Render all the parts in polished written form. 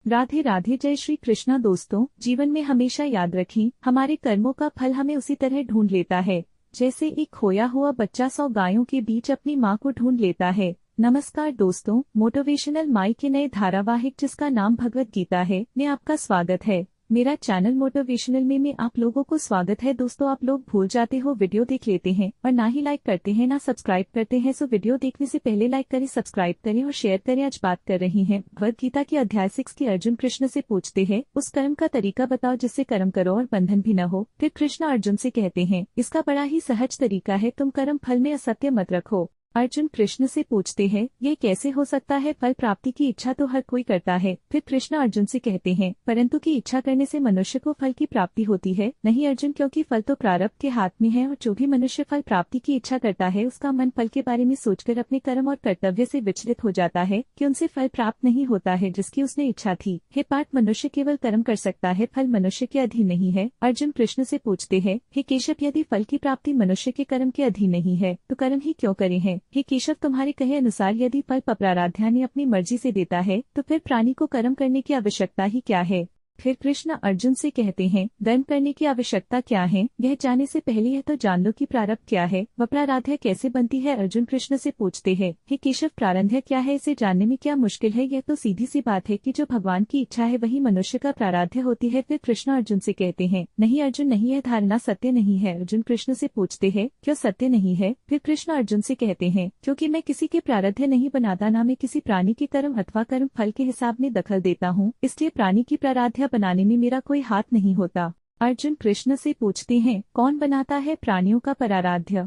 राधे राधे। जय श्री कृष्णा। दोस्तों, जीवन में हमेशा याद रखें, हमारे कर्मों का फल हमें उसी तरह ढूंढ लेता है जैसे एक खोया हुआ बच्चा 100 गायों के बीच अपनी माँ को ढूंढ लेता है। नमस्कार दोस्तों, मोटिवेशनल माई के नए धारावाहिक जिसका नाम भगवत गीता है में आपका स्वागत है। मेरा चैनल मोटिवेशनल में आप लोगों को स्वागत है। दोस्तों, आप लोग भूल जाते हो, वीडियो देख लेते हैं और ना ही लाइक करते हैं ना सब्सक्राइब करते हैं। सो वीडियो देखने से पहले लाइक करें, सब्सक्राइब करें और शेयर करें। आज बात कर रही हैं भगवत गीता की अध्याय 6 की। अर्जुन कृष्ण से पूछते हैं, उस कर्म का तरीका बताओ जिससे कर्म करो और बंधन भी न हो। फिर कृष्ण अर्जुन से कहते हैं, इसका बड़ा ही सहज तरीका है, तुम कर्म फल में असत्य मत रखो। अर्जुन कृष्ण से पूछते हैं, यह कैसे हो सकता है? फल प्राप्ति की इच्छा तो हर कोई करता है। फिर कृष्ण अर्जुन से कहते हैं, परंतु की इच्छा करने से मनुष्य को फल की प्राप्ति होती है? नहीं अर्जुन, क्योंकि फल तो प्रारब्ध के हाथ में है और जो भी मनुष्य फल प्राप्ति की इच्छा करता है उसका मन फल के बारे में सोचकर अपने कर्म और कर्तव्य से विचलित हो जाता है कि उनसे फल प्राप्त नहीं होता है जिसकी उसने इच्छा थी। हे पार्थ, मनुष्य केवल कर्म कर सकता है, फल मनुष्य के अधीन नहीं है। अर्जुन कृष्ण से पूछते हैं, हे केशव, यदि फल की प्राप्ति मनुष्य के कर्म के अधीन नहीं है तो कर्म ही क्यों करे हैं? हे केशव, तुम्हारे कहे अनुसार यदि फल प्राराध्या ने अपनी मर्जी से देता है तो फिर प्राणी को कर्म करने की आवश्यकता ही क्या है? फिर कृष्ण अर्जुन से कहते हैं, कर्म करने की आवश्यकता क्या है? यह जानने से पहले यह तो जान लो कि प्रारब्ध क्या है, वह प्राराध्य कैसे बनती है। अर्जुन कृष्ण से पूछते हैं, हे केशव, प्रारब्ध क्या है? इसे जानने में क्या मुश्किल है? यह तो सीधी सी बात है कि जो भगवान की इच्छा है वही मनुष्य का प्राराध्य होती है। फिर कृष्ण अर्जुन से कहते हैं, नहीं अर्जुन नहीं, यह धारणा सत्य नहीं है। अर्जुन कृष्ण से पूछते हैं, क्यों सत्य नहीं है? फिर कृष्ण अर्जुन से कहते हैं, क्योंकि मैं किसी के प्रारब्ध नहीं बनाता, ना मैं किसी प्राणी के कर्म अथवा कर्म फल के हिसाब में दखल देता हूँ, इसलिए प्राणी की प्राराध्य बनाने में मेरा कोई हाथ नहीं होता। अर्जुन कृष्ण से पूछते हैं, कौन बनाता है प्राणियों का प्राराध्य?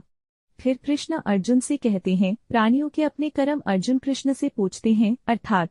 फिर कृष्ण अर्जुन से कहते हैं, प्राणियों के अपने कर्म। अर्जुन कृष्ण से पूछते हैं, अर्थात?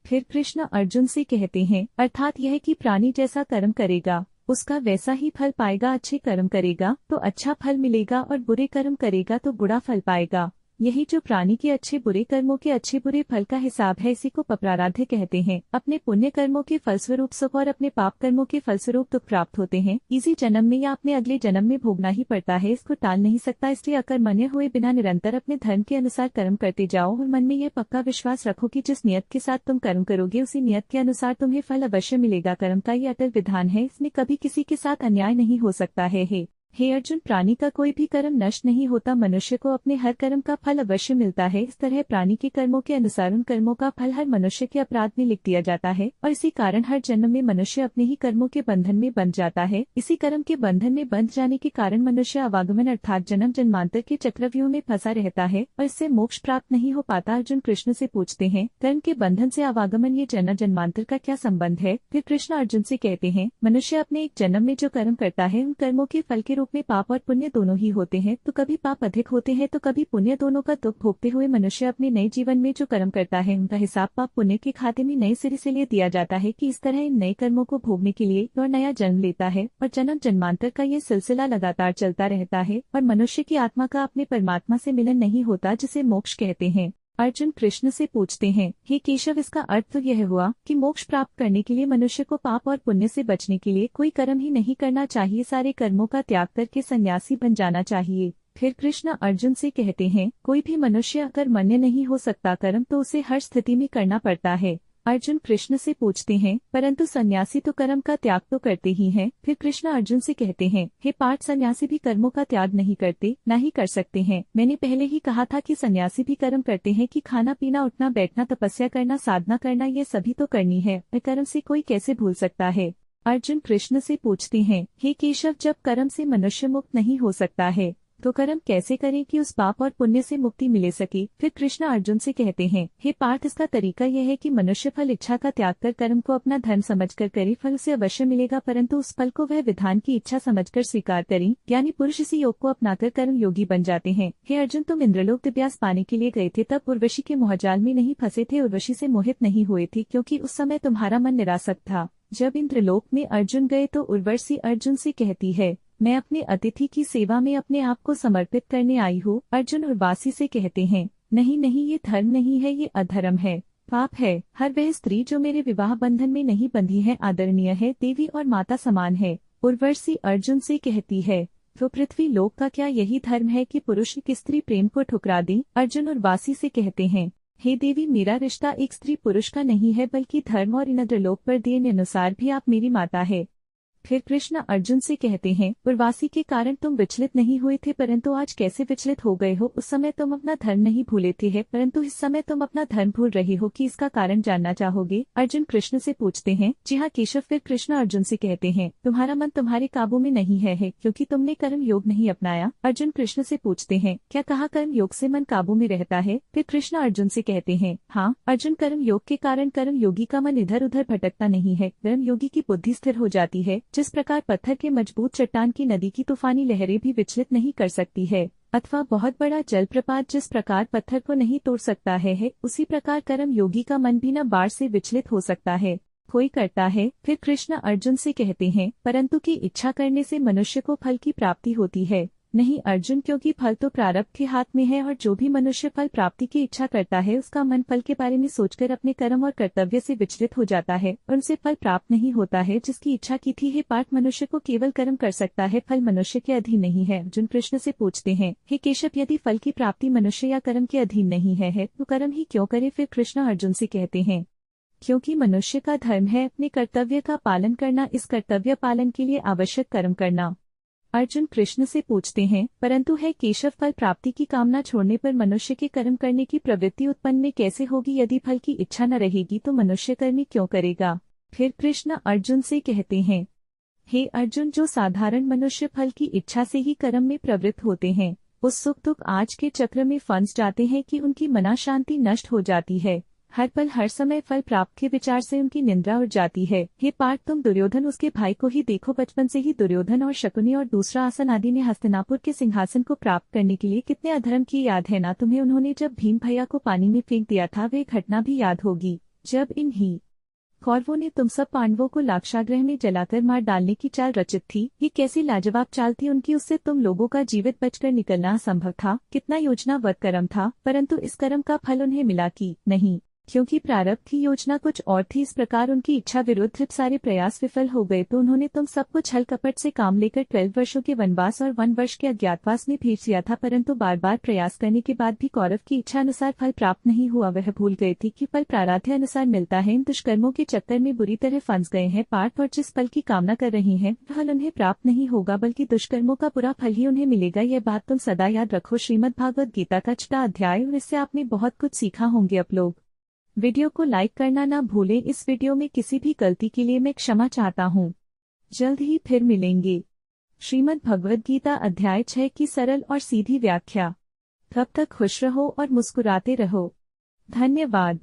फिर कृष्ण अर्जुन से कहते हैं, अर्थात यह कि प्राणी जैसा कर्म करेगा उसका वैसा ही फल पाएगा। अच्छे कर्म करेगा तो अच्छा फल मिलेगा और बुरे कर्म करेगा तो बुरा फल पाएगा। यही जो प्राणी के अच्छे बुरे कर्मों के अच्छे बुरे फल का हिसाब है, इसी को प्राराध्य कहते हैं। अपने पुण्य कर्मों के फलस्वरूप सुख और अपने पाप कर्मों के फलस्वरूप दुख प्राप्त होते हैं। इसी जन्म में या अपने अगले जन्म में भोगना ही पड़ता है, इसको टाल नहीं सकता। इसलिए अकर्मण्य हुए बिना निरंतर अपने धर्म के अनुसार कर्म करते जाओ और मन में यह पक्का विश्वास रखो कि जिस नियत के साथ तुम कर्म करोगे उसी नियत के अनुसार तुम्हें फल अवश्य मिलेगा। कर्म का ये अटल विधान है, इसमें कभी किसी के साथ अन्याय नहीं हो सकता है। हे अर्जुन, प्राणी का कोई भी कर्म नष्ट नहीं होता, मनुष्य को अपने हर कर्म का फल अवश्य मिलता है। इस तरह प्राणी के कर्मों के अनुसार उन कर्मों का फल हर मनुष्य के अपराध में लिख दिया जाता है और इसी कारण हर जन्म में मनुष्य अपने ही कर्मों के बंधन में बंध जाता है। इसी कर्म के बंधन में बंध जाने के कारण मनुष्य अवागमन अर्थात जन्म जन्मांतर के चक्रव्यूह में फंसा रहता है और इससे मोक्ष प्राप्त नहीं हो पाता। अर्जुन कृष्ण से पूछते हैं, कर्म के बंधन से अवागमन ये जन्म जन्मांतर का क्या संबंध है? फिर कृष्ण अर्जुन से कहते हैं, मनुष्य अपने एक जन्म में जो कर्म करता है उन कर्मों के फल के रूप में पाप और पुण्य दोनों ही होते हैं। तो कभी पाप अधिक होते हैं तो कभी पुण्य। दोनों का दुख भोगते हुए मनुष्य अपने नए जीवन में जो कर्म करता है उनका हिसाब पाप पुण्य के खाते में नए सिरे से ले दिया जाता है कि इस तरह इन नए कर्मों को भोगने के लिए और नया जन्म लेता है और जन्म जन्मांतर का ये सिलसिला लगातार चलता रहता है और मनुष्य की आत्मा का अपने परमात्मा से मिलन नहीं होता, जिसे मोक्ष कहते हैं। अर्जुन कृष्ण से पूछते हैं, हे केशव, इसका अर्थ तो यह हुआ कि मोक्ष प्राप्त करने के लिए मनुष्य को पाप और पुण्य से बचने के लिए कोई कर्म ही नहीं करना चाहिए, सारे कर्मों का त्याग करके सन्यासी बन जाना चाहिए। फिर कृष्ण अर्जुन से कहते हैं, कोई भी मनुष्य अकर्मण्य नहीं हो सकता, कर्म तो उसे हर स्थिति में करना पड़ता है। अर्जुन कृष्ण से पूछते हैं, परंतु सन्यासी तो कर्म का त्याग तो करते ही हैं। फिर कृष्ण अर्जुन से कहते हैं, हे पार्थ, सन्यासी भी कर्मों का त्याग नहीं करते, न ही कर सकते हैं। मैंने पहले ही कहा था कि सन्यासी भी कर्म करते हैं कि खाना पीना, उठना बैठना, तपस्या करना, साधना करना, ये सभी तो करनी है। कर्म से कोई कैसे भूल सकता है? अर्जुन कृष्ण से पूछते हैं, हे केशव, जब कर्म से मनुष्य मुक्त नहीं हो सकता है तो कर्म कैसे करे कि उस पाप और पुण्य से मुक्ति मिले सके? फिर कृष्ण अर्जुन से कहते हैं, हे पार्थ, इसका तरीका यह है कि मनुष्य फल इच्छा का त्याग कर कर्म को अपना धर्म समझकर करे, फल उसे अवश्य मिलेगा, परंतु उस फल को वह विधान की इच्छा समझकर स्वीकार करें। ज्ञानी पुरुष इसी योग को अपनाकर कर्म योगी बन जाते हैं। हे अर्जुन, तुम इंद्रलोक दिव्यास पाने के लिए गए थे, तब उर्वशी के मोहजाल में नहीं फंसे थे, उर्वशी से मोहित नहीं हुए थे, क्योंकि उस समय तुम्हारा मन निरासक्त था। जब इंद्रलोक में अर्जुन गए तो उर्वशी अर्जुन से कहती है, मैं अपने अतिथि की सेवा में अपने आप को समर्पित करने आई हूँ। अर्जुन उर्वशी से कहते हैं, नहीं नहीं, ये धर्म नहीं है, ये अधर्म है, पाप है। हर वह स्त्री जो मेरे विवाह बंधन में नहीं बंधी है आदरणीय है, देवी और माता समान है। उर्वशी अर्जुन से कहती है, तो पृथ्वी लोक का क्या यही धर्म है कि पुरुष की स्त्री प्रेम को ठुकरा दे? अर्जुन उर्वशी से कहते हैं, हे देवी, मेरा रिश्ता एक स्त्री पुरुष का नहीं है बल्कि धर्म और इंद्रलोक पर दिए अनुसार भी आप मेरी माता है। फिर कृष्ण अर्जुन से कहते हैं, उर्वासी के कारण तुम विचलित नहीं हुए थे, परंतु आज कैसे विचलित हो गए हो? उस समय तुम अपना धर्म नहीं भूले थे है, परंतु इस समय तुम अपना धर्म भूल रहे हो कि इसका कारण जानना चाहोगे? अर्जुन कृष्ण से पूछते हैं, जी हाँ केशव। फिर कृष्ण अर्जुन से कहते हैं, तुम्हारा मन तुम्हारे काबू में नहीं है क्योंकि तुमने कर्म योग नहीं अपनाया। अर्जुन कृष्ण से पूछते हैं, क्या कहा कर्म योग से मन काबू में रहता है? फिर कृष्ण अर्जुन से कहते हैं, हाँ अर्जुन, कर्म योग के कारण कर्म योगी का मन इधर उधर भटकता नहीं है, कर्म योगी की बुद्धि स्थिर हो जाती है। जिस प्रकार पत्थर के मजबूत चट्टान की नदी की तूफानी लहरें भी विचलित नहीं कर सकती है, अथवा बहुत बड़ा जलप्रपात जिस प्रकार पत्थर को नहीं तोड़ सकता है, उसी प्रकार कर्म योगी का मन भी न बाढ़ से विचलित हो सकता है, कोई करता है। फिर कृष्ण अर्जुन से कहते हैं, परंतु की इच्छा करने से मनुष्य को फल की प्राप्ति होती है। नहीं अर्जुन, क्योंकि फल तो प्रारब्ध के हाथ में है, और जो भी मनुष्य फल प्राप्ति की इच्छा करता है उसका मन फल के बारे में सोचकर अपने कर्म और कर्तव्य से विचलित हो जाता है और उनसे फल प्राप्त नहीं होता है। जिसकी इच्छा की थी हे पार्थ, मनुष्य को केवल कर्म कर सकता है, फल मनुष्य के अधीन नहीं है। अर्जुन कृष्ण से पूछते हैं, हे केशव, यदि फल की प्राप्ति मनुष्य या कर्म के अधीन नहीं है तो कर्म ही क्यों करे? फिर कृष्ण अर्जुन से कहते हैं, क्योंकि मनुष्य का धर्म है अपने कर्तव्य का पालन करना, इस कर्तव्य पालन के लिए आवश्यक कर्म करना। अर्जुन कृष्ण से पूछते हैं, परंतु है केशव, फल प्राप्ति की कामना छोड़ने पर मनुष्य के कर्म करने की प्रवृत्ति उत्पन्न में कैसे होगी? यदि फल की इच्छा न रहेगी तो मनुष्य कर्म क्यों करेगा? फिर कृष्ण अर्जुन से कहते हैं, हे अर्जुन, जो साधारण मनुष्य फल की इच्छा से ही कर्म में प्रवृत्त होते हैं, उस सुख दुख आज के चक्र में फंस जाते हैं कि उनकी मना शांति नष्ट हो जाती है। हर पल हर समय फल प्राप्त के विचार से उनकी निंद्रा उड़ जाती है। हे पार्थ, तुम दुर्योधन उसके भाई को ही देखो। बचपन से ही दुर्योधन और शकुनी और दूसरा आसन आदि ने हस्तिनापुर के सिंहासन को प्राप्त करने के लिए कितने अधर्म की याद है ना तुम्हें? उन्होंने जब भीम भैया को पानी में फेंक दिया था, वह घटना भी याद होगी जब इन्हीं कौरवों ने तुम सब पांडवों को लाक्षागृह में जलाकर मार डालने की चाल रचित थी। ये कैसी लाजवाब चाल थी उनकी, उससे तुम लोगों का जीवित बचकर निकलना असंभव था। कितना योजनाबद्ध कर्म था, परंतु इस कर्म का फल उन्हें मिला कि नहीं, क्योंकि प्रारब्ध की योजना कुछ और थी। इस प्रकार उनकी इच्छा विरुद्ध सारे प्रयास विफल हो गए, तो उन्होंने तुम सबको छल कपट से काम लेकर 12 वर्षों के वनवास और 1 वर्ष के अज्ञातवास में भेज दिया था। परंतु बार बार प्रयास करने के बाद भी कौरव की इच्छा अनुसार फल प्राप्त नहीं हुआ। वह भूल गए थे कि फल प्रारब्ध अनुसार मिलता है। इन दुष्कर्मों के चक्कर में बुरी तरह फंस गए हैं पार्थ, और जिस फल की कामना कर रही हैं फल उन्हें प्राप्त नहीं होगा, बल्कि दुष्कर्मों का बुरा फल ही उन्हें मिलेगा। यह बात तुम सदा याद रखो। श्रीमद्भागवत गीता का 6वां अध्याय, और इससे आपने बहुत कुछ सीखा होंगे। आप लोग वीडियो को लाइक करना ना भूलें। इस वीडियो में किसी भी गलती के लिए मैं क्षमा चाहता हूँ। जल्द ही फिर मिलेंगे। श्रीमद् भगवद गीता अध्याय 6 की सरल और सीधी व्याख्या। तब तक खुश रहो और मुस्कुराते रहो। धन्यवाद।